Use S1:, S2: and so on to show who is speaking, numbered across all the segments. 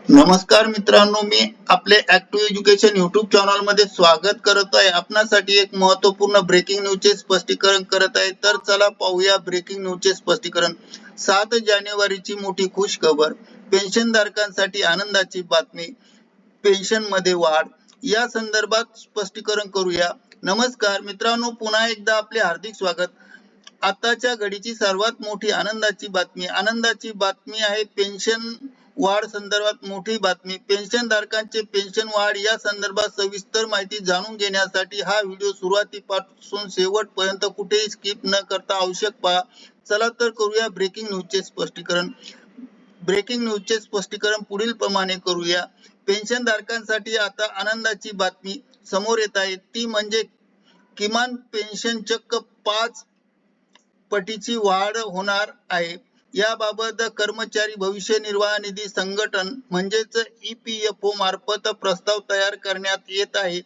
S1: नमस्कार मित्रांनो, मी आपले ऍक्टिव्ह एज्युकेशन युट्यूब चॅनल मध्ये स्वागत करत आहे। आपणासाठी एक महत्त्वपूर्ण ब्रेकिंग न्यूजचे स्पष्टीकरण करत आहे। तर चला पाहूया ब्रेकिंग न्यूजचे स्पष्टीकरण। 7 जानेवारीची मोठी खुश खबर, पेन्शनधारकांसाठी आनंदाची बातमी, पेन्शन मध्ये वाढ। या संदर्भात स्पष्टीकरण करूया। नमस्कार मित्रांनो, पुन्हा एकदा आपले हार्दिक स्वागत। आताच्या घडीची सर्वात मोठी आनंदाची बातमी आहे पेन्शन वाढ संदर्भात मोठी बातमी। पेन्शन धारकांचे पेन्शन वाढ या संदर्भात सविस्तर माहिती जाणून घेण्यासाठी हा व्हिडिओ सुरुवातीपासून शेवटपर्यंत कुठेही स्किप न करता आवश्यक पहा। चला तर करूया ब्रेकिंग न्यूजचे स्पष्टीकरण। ब्रेकिंग न्यूजचे स्पष्टीकरण पुढील प्रमाणे करूया। पेन्शन धारकांसाठी आता आनंदाची बातमी समोर येत आहे, ती म्हणजे किमान पेन्शन चक्क 5 पटीची वाढ होणार आहे। याबाबत कर्मचारी भविष्य निर्वाह निधी संघटन म्हणजेच EPFO मार्फत प्रस्ताव तयार करण्यात येत आहे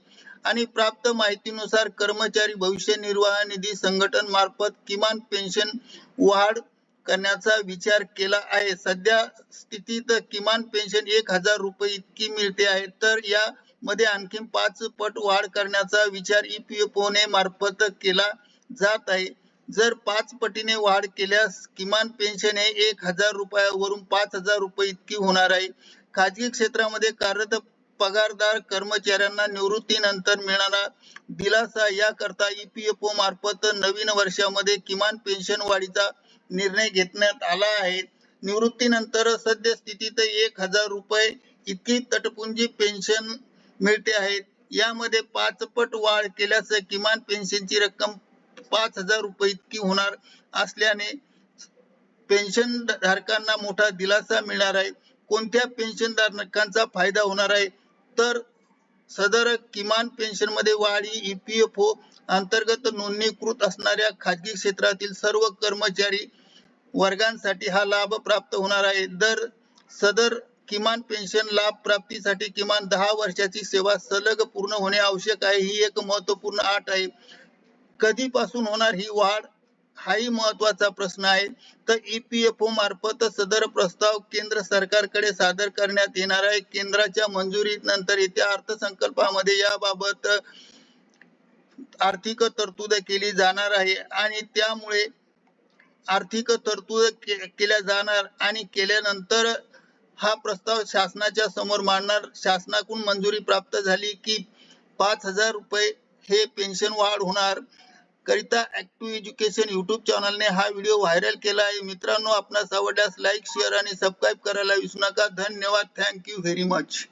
S1: आणि प्राप्त माहितीनुसार कर्मचारी भविष्य निर्वाह निधी संघटन मार्फत किमान पेन्शन वाढ करण्याचा विचार केला आहे। सध्या स्थितीत किमान पेन्शन 1000 रुपये इतकी मिळते आहे, तर या मध्ये आणखी 5 पट वाढ करण्याचा विचार EPFO ने मार्फत केला जात आहे। जर 5 पटीने वाढ केल्यास किमान पेन्शन हे 1000 रुपयावरून 5000 रुपये इतकी होणार आहे। खाजगी क्षेत्रामध्ये कार्यरत पगारदार कर्मचाऱ्यांना निवृत्तीनंतर मिळणारा दिलासा याकरता EPFO मार्फत नवीन वर्षामध्ये किमान पेन्शन वाढीचा निर्णय घेण्यात आला आहे। निवृत्तीनंतर सद्यस्थितीत 1000 रुपये इतकी तटपुंजी पेन्शन मिळते आहे। यामध्ये 5 पट वाढ केल्यास किमान पेन्शनची रक्कम 5000 रुपये इतकी होणार असल्याने पेन्शन धारकांना मोठा दिलासा मिळणार आहे। कोणत्या पेन्शन धारकांचा फायदा होणार आहे, तर सदर किमान पेन्शन मध्ये वाढ ही EPFO अंतर्गत नोंदणीकृत असणाऱ्या खाजगी क्षेत्रातील सर्व कर्मचारी वर्गांसाठी हा लाभ प्राप्त होणार आहे। सदर किमान पेन्शन लाभ प्राप्तीसाठी किमान 10 वर्षाची सेवा सलग पूर्ण होणे आवश्यक आहे, ही एक महत्त्वपूर्ण अट आहे। कधीपासून होणार ही वाढ हाही महत्त्वाचा प्रश्न आहे। तर EPFO मार्फत सदर प्रस्ताव केंद्र सरकारकडे सादर करण्यात येणार आहे। केंद्राच्या मंजुरीनंतर येत्या अर्थसंकल्पामध्ये याबाबत आर्थिक तरतूद केली जाणार आहे आणि त्यामुळे आर्थिक तरतूद केल्या जाणार आणि केल्यानंतर हा प्रस्ताव शासनाच्या समोर मांडणार। शासनाकडून मंजुरी प्राप्त झाली की 5000 रुपये हे पेन्शन वाढ होणार करिता ऍक्टिव्ह एज्युकेशन युट्यूब चॅनलने हा व्हिडिओ व्हायरल केला आहे। मित्रांनो, आपणास आवडल्यास लाईक, शेअर आणि सबस्क्राईब करायला विसरू नका। धन्यवाद। Thank you very much.